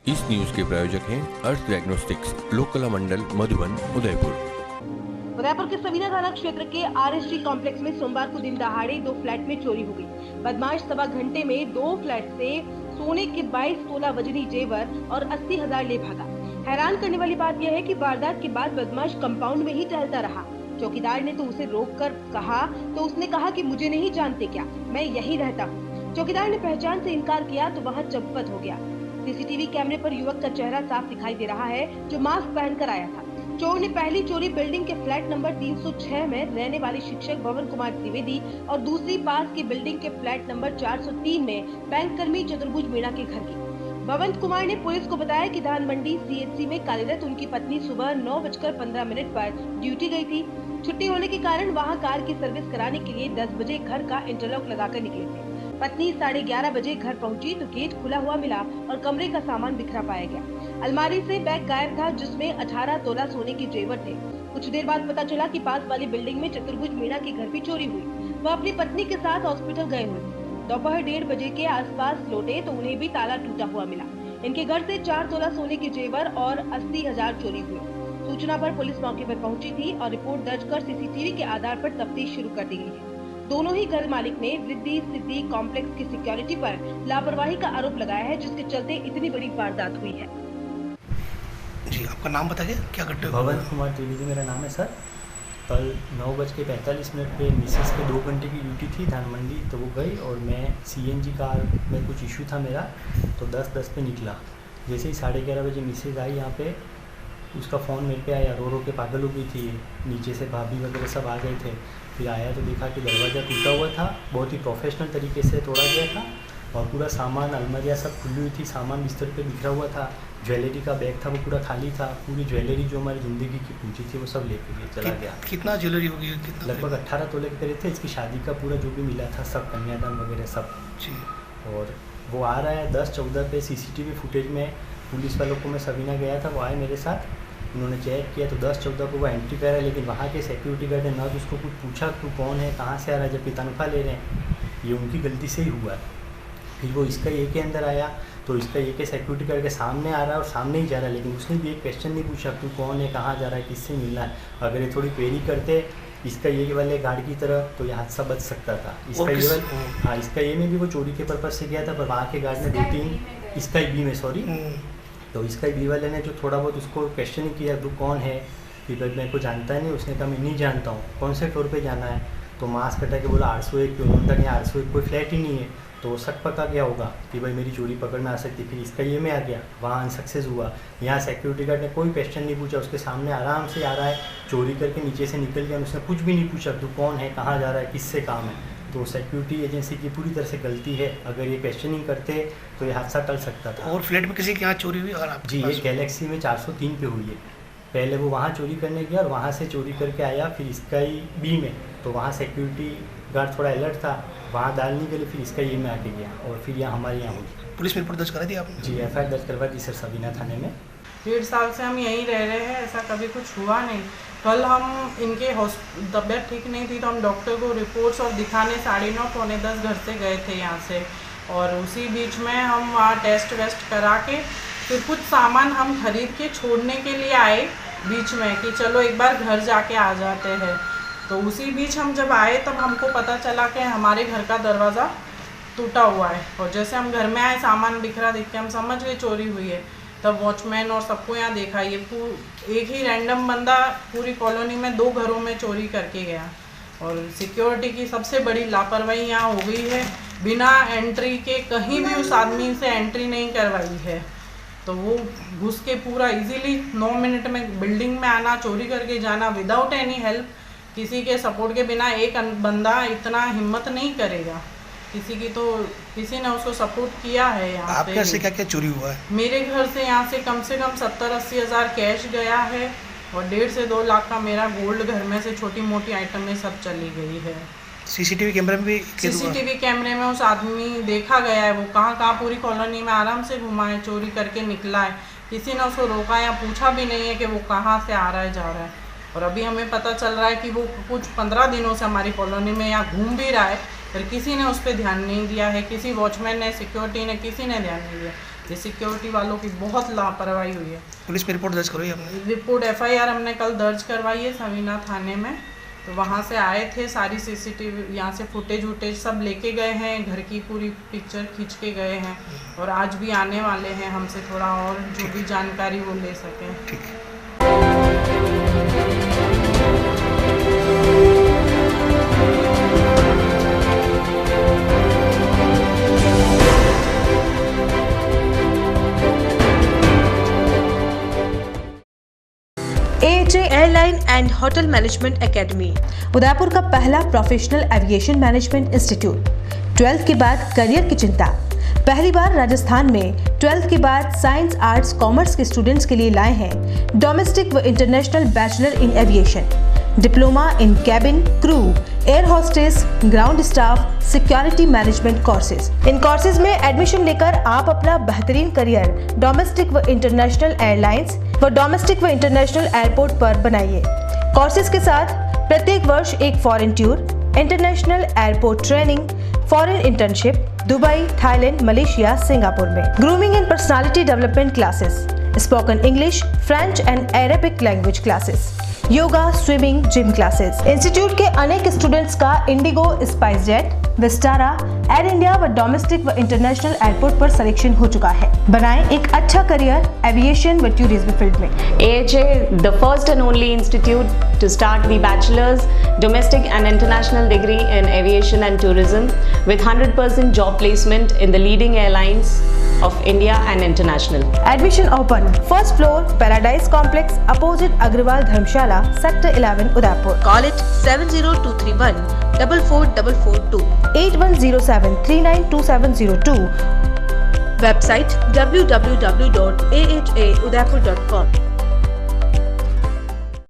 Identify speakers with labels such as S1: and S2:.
S1: इस न्यूज के प्रायोजक हैं अर्थ डायग्नोस्टिक्स, लोकला मंडल, मधुबन, उदयपुर।
S2: उदयपुर के सवीना थाना क्षेत्र के आरएसटी कॉम्प्लेक्स में सोमवार को दिन दहाड़े 2 फ्लैट में चोरी हो गई। बदमाश सवा घंटे में 2 फ्लैट से सोने के 22 तोला वजनी जेवर और 80,000 ले भागा। हैरान करने वाली बात यह है कि वारदात के बाद बदमाश कंपाउंड में ही टहलता रहा। चौकीदार ने तो उसे रोककर कहा तो उसने कहा कि मुझे नहीं जानते क्या, मैं यही रहता हूँ। चौकीदार ने पहचान से इनकार किया तो वहाँ चंपत हो गया। सीसीटीवी कैमरे पर युवक का चेहरा साफ दिखाई दे रहा है, जो मास्क पहनकर आया था। चोर ने पहली चोरी बिल्डिंग के फ्लैट नंबर 306 में रहने वाले शिक्षक भवन कुमार त्रिवेदी और दूसरी पास की बिल्डिंग के फ्लैट नंबर 403 में बैंक कर्मी चतुर्भुज मीणा के घर की। भवंत कुमार ने पुलिस को बताया कि धान मंडी सीएचसी में कार्यरत उनकी पत्नी सुबह 9:15 पर ड्यूटी गई थी। छुट्टी होने के कारण वहां कार की सर्विस कराने के लिए 10 बजे घर का इंटरलॉक लगाकर निकले थे। पत्नी 11:30 बजे घर पहुंची तो गेट खुला हुआ मिला और कमरे का सामान बिखरा पाया गया। अलमारी से बैग गायब था, जिसमें 18 तोला सोने के जेवर थे। कुछ देर बाद पता चला कि पास वाली बिल्डिंग में चतुर्भुज मीणा के घर भी चोरी हुई। वह अपनी पत्नी के साथ हॉस्पिटल गए हुए। दोपहर 1:30 बजे के आसपास लौटे तो उन्हें भी ताला टूटा हुआ मिला। इनके घर से 4 तोला सोने के जेवर और 80,000 चोरी हुए। सूचना पर पुलिस मौके पर पहुंची थी और रिपोर्ट दर्ज कर सीसीटीवी के आधार पर तफ्तीश शुरू कर दी गई है। दोनों ही घर मालिक ने रिद्धि सिद्धि कॉम्प्लेक्स की सिक्योरिटी पर लापरवाही का आरोप लगाया है, जिसके चलते इतनी बड़ी वारदात हुई है।
S3: जी, आपका नाम बताइए, क्या घटना?
S4: भवंत कुमार त्रिवेदी मेरा नाम है सर। कल 9:45 पे मिसेस के 2 घंटे की ड्यूटी थी धान मंडी, तो वो गई और मैं सीएनजी कार में कुछ इशू था मेरा, तो 10:10 पे निकला। जैसे ही 11:30 बजे मिसेस आई यहाँ पे, उसका फ़ोन मेरे पे आया, रो के पागल हो गई थी। नीचे से भाभी वगैरह सब आ गए थे। फिर आया तो देखा कि दरवाज़ा टूटा हुआ था, बहुत ही प्रोफेशनल तरीके से तोड़ा गया था और पूरा सामान, अलमारियाँ सब खुली हुई थी, सामान बिस्तर पे बिखरा हुआ था। ज्वेलरी का बैग था वो पूरा खाली था। पूरी ज्वेलरी जो हमारी ज़िंदगी की पूंजी थी वो सब लेके चला गया।
S3: कितना ज्वेलरी होगी?
S4: लगभग 18 तोले के करीब थे। इसकी शादी का पूरा जो भी मिला था सब, कन्यादान वगैरह सब।
S3: जी।
S4: और वो आ रहा है 10:14 पे सीसीटीवी फुटेज में। पुलिस वालों को मैं सवीना गया था, वो आए मेरे साथ, उन्होंने चेक किया तो 10:14 को वो एंट्री कर रहा है। लेकिन वहाँ के सिक्योरिटी गार्ड ने ना तो उसको कुछ पूछा तू कौन है, कहाँ से आ रहा है, जबकि तनख्वाह ले रहे हैं। ये उनकी गलती से ही हुआ है। फिर वो इसका ये के अंदर आया तो इसका ये के सिक्योरिटी गार्ड के सामने आ रहा है और सामने ही जा रहा है, लेकिन उसने भी एक क्वेश्चन नहीं पूछा तू कौन है, कहाँ जा रहा है, किससे मिलना है। अगर ये थोड़ी क्वेरी करते इसका ये वाले गार्ड की तरह तो ये हादसा बच सकता था। इसका ये वाला, हाँ, इसका ये में भी वो चोरी के पर्पज से गया था, पर वहाँ के गार्ड ने 2-3 इसका बी में सॉरी तो इसका बी वाले ने जो थोड़ा बहुत उसको क्वेश्चन किया तू कौन है, कि भाई मेरे को जानता है नहीं। उसने कहा मैं नहीं जानता हूँ, कौन से फ्लोर पे जाना है, तो मास्क हटा के बोला 801 पे। उन्होंने कहा 801 कोई फ्लैट ही नहीं है। तो शक पका गया होगा कि भाई मेरी चोरी पकड़ में आ सकती। फिर इसका ये में आ गया, वहाँ अनसक्सेस हुआ। यहाँ सिक्योरिटी गार्ड ने कोई क्वेश्चन नहीं पूछा, उसके सामने आराम से आ रहा है, चोरी करके नीचे से निकल गया। उसने कुछ भी नहीं पूछा तू कौन है, कहाँ जा रहा है, किससे काम है। तो सिक्योरिटी एजेंसी की पूरी तरह से गलती है। अगर ये क्वेश्चनिंग करते तो ये हादसा टल सकता था।
S3: और फ्लैट में किसी के यहाँ चोरी हुई? और
S4: जी, ये गैलेक्सी में 403 पे हुई है। पहले वो वहाँ चोरी करने गया और वहाँ से चोरी करके आया, फिर इसका ही बी में, तो वहाँ सिक्योरिटी गार्ड थोड़ा अलर्ट था, वहाँ डालने के लिए फिर इसका ये में आके गया और फिर यहाँ हमारे यहाँ हुई।
S3: पुलिस में रिपोर्ट दर्ज करा दी आपने?
S4: जी, FIR दर्ज करवा दी सर सवीना थाने में।
S5: 1.5 साल से हम यहीं रह रहे हैं, ऐसा कभी कुछ हुआ नहीं। कल हम इनके तबीयत ठीक नहीं थी तो हम डॉक्टर को रिपोर्ट्स और दिखाने 9:30 पौने 10 घर से गए थे यहाँ से, और उसी बीच में हम वहाँ टेस्ट वेस्ट करा के फिर कुछ सामान हम खरीद के छोड़ने के लिए आए बीच में कि चलो एक बार घर जाके आ जाते हैं। तो उसी बीच हम जब आए तब हमको पता चला कि हमारे घर का दरवाज़ा टूटा हुआ है, और जैसे हम घर में आए सामान बिखरा देख के हम समझ गए चोरी हुई है। तब वॉचमैन और सबको यहाँ देखा, ये एक ही रैंडम बंदा पूरी कॉलोनी में 2 घरों में चोरी करके गया। और सिक्योरिटी की सबसे बड़ी लापरवाही यहाँ हो गई है, बिना एंट्री के कहीं भी उस आदमी से एंट्री नहीं करवाई है। तो वो घुस के पूरा इजीली 9 मिनट में बिल्डिंग में आना, चोरी करके जाना विदाउट एनी हेल्प, किसी के सपोर्ट के बिना एक बंदा इतना हिम्मत नहीं करेगा। किसी ने उसको सपोर्ट किया है। यहाँ
S3: आपके घर से क्या क्या चोरी हुआ है?
S5: मेरे घर से यहाँ से कम 70-80 हज़ार कैश गया है और 1.5 से 2 लाख का मेरा गोल्ड घर में से छोटी मोटी आइटमें सब चली गई है।
S3: सीसीटीवी कैमरे में भी?
S5: सीसीटीवी कैमरे में उस आदमी देखा गया है, वो कहाँ पूरी कॉलोनी में आराम से घुमा है, चोरी करके निकला है। किसी ने उसको रोका या पूछा भी नहीं है कि वो कहाँ से आ रहा है जा रहा है। और अभी हमें पता चल रहा है कि वो कुछ 15 दिनों से हमारी कॉलोनी में यहाँ घूम भी रहा है, पर किसी ने उस पर ध्यान नहीं दिया है, किसी वॉचमैन ने, सिक्योरिटी ने, किसी ने ध्यान नहीं दिया। ये सिक्योरिटी वालों की बहुत लापरवाही हुई है।
S3: पुलिस में रिपोर्ट दर्ज करो आपने?
S5: रिपोर्ट FIR हमने कल दर्ज करवाई है सवीना थाने में। तो वहाँ से आए थे, सारी CCTV यहाँ से फुटेज वुटेज सब लेके गए हैं, घर की पूरी पिक्चर खींच के गए हैं और आज भी आने वाले हैं हमसे थोड़ा और जो भी जानकारी वो ले सकें।
S3: ठीक है।
S2: AHA airline and hotel management academy Udaipur का पहला professional aviation management institute. 12th के बाद करियर की चिंता? पहली बार राजस्थान में 12th के बाद साइंस आर्ट्स कॉमर्स के स्टूडेंट्स के लिए लाए हैं डोमेस्टिक व international bachelor in aviation, diploma in cabin crew, air hostess, ground staff, security management courses. इन कोर्सेज में एडमिशन लेकर आप अपना बेहतरीन करियर डोमेस्टिक व इंटरनेशनल एयरलाइंस व डोमेस्टिक व इंटरनेशनल एयरपोर्ट पर बनाइए। कोर्सेज के साथ प्रत्येक वर्ष एक foreign tour, international airport training, foreign internship Dubai, Thailand, Malaysia, Singapore में। Grooming and personality development classes, spoken English, French and Arabic language classes, yoga, swimming, gym classes. Institute के अनेक स्टूडेंट्स का IndiGo, SpiceJet, Vistara, Air India व domestic व international airport पर सिलेक्शन हो चुका है। बनाएं एक अच्छा करियर एविएशन व टूरिज्म फील्ड में।
S6: AHA, the first and only institute to start the bachelor's, domestic and international degree in aviation and tourism with 100% job placement in the leading airlines of India and international.
S2: Admission open. First floor, Paradise Complex, opposite Agrawal Dharmshala, Sector 11, Udaipur. Call it 70231 44442 8107 392702. Website www.ahaudaipur.com.